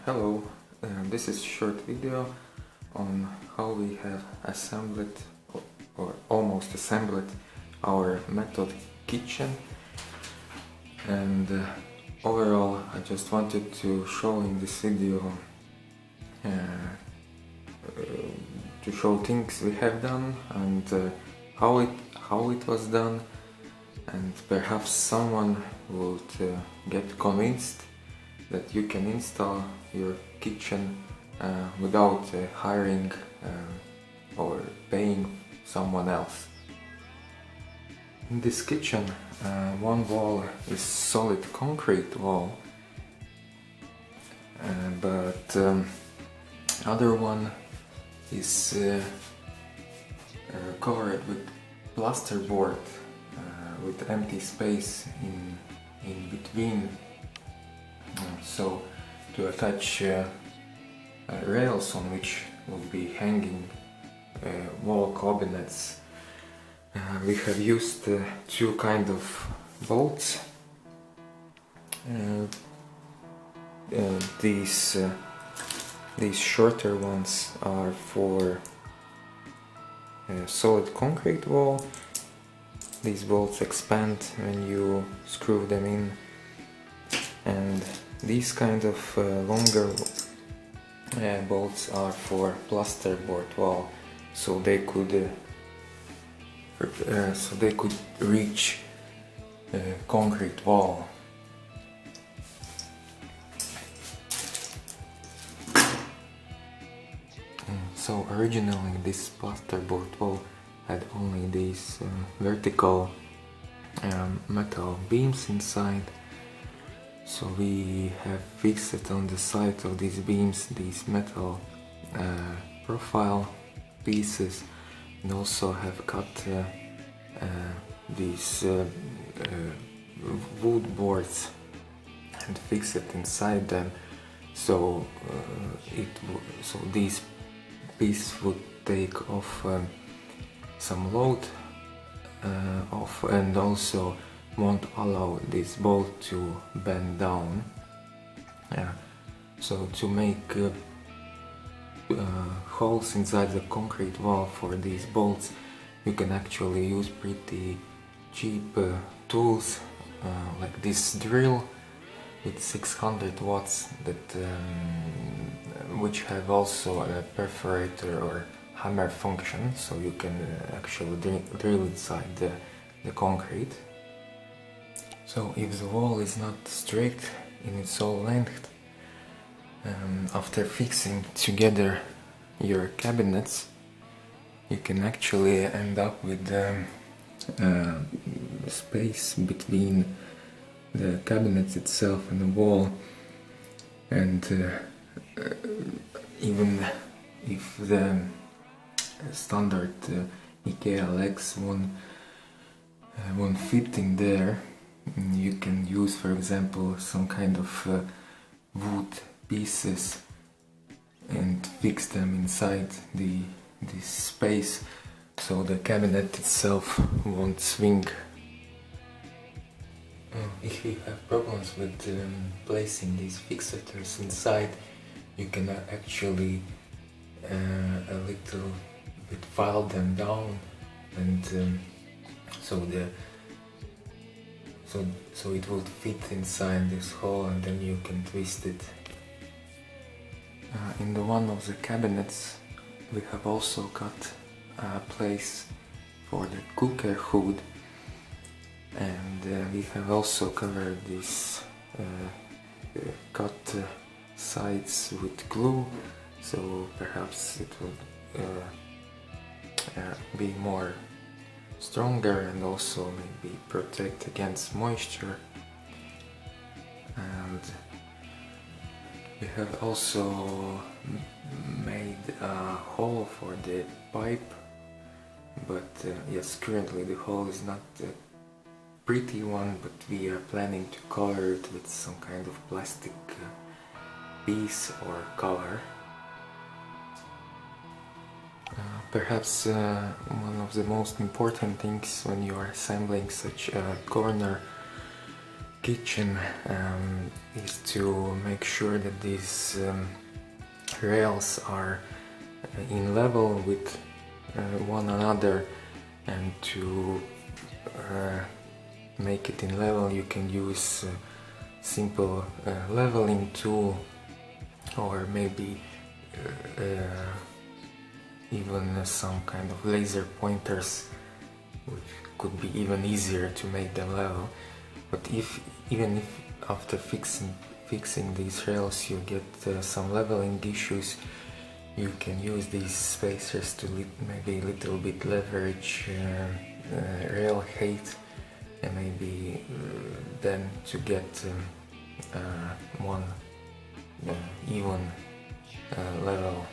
Hello, this is a short video on how we have assembled or almost assembled our method kitchen, and overall I just wanted to show in this video to show things we have done and how it was done, and perhaps someone would get convinced that you can install your kitchen without hiring or paying someone else. In this kitchen, one wall is solid concrete wall, but other one is covered with plasterboard with empty space in between. So to attach rails on which will be hanging wall cabinets, we have used two kind of bolts. These shorter ones are for solid concrete wall. These bolts expand when you screw them in, and these kind of longer bolts are for plasterboard wall, so they could reach concrete wall. So originally this plasterboard wall had only these vertical metal beams inside. So we have fixed on the side of these beams these metal profile pieces, and also have cut these wood boards and fixed it inside them. So these pieces would take off some load off, and also won't allow this bolt to bend down. So to make holes inside the concrete wall for these bolts, you can actually use pretty cheap tools like this drill with 600 watts that which have also a perforator or hammer function, so you can actually drill inside the concrete. So if the wall is not straight in its whole length, after fixing together your cabinets, you can actually end up with space between the cabinets itself and the wall, and even if the standard IKEA legs won't fit in there, you can use, for example, some kind of wood pieces and fix them inside this space, so the cabinet itself won't swing. If you have problems with placing these fixators inside, you can actually a little bit file them down, and so it will fit inside this hole, and then you can twist it. In the one of the cabinets we have also cut a place for the cooker hood, and we have also covered these cut sides with glue, so perhaps it will be more stronger and also maybe protect against moisture. And we have also made a hole for the pipe, but yes, currently the hole is not a pretty one, but we are planning to cover it with some kind of plastic piece or cover. Perhaps one of the most important things when you are assembling such a corner kitchen is to make sure that these rails are in level with one another, and to make it in level you can use simple leveling tool, or maybe even some kind of laser pointers, which could be even easier to make them level. But even if after fixing these rails you get some leveling issues, you can use these spacers to maybe a little bit leverage rail height, and maybe then to get one even level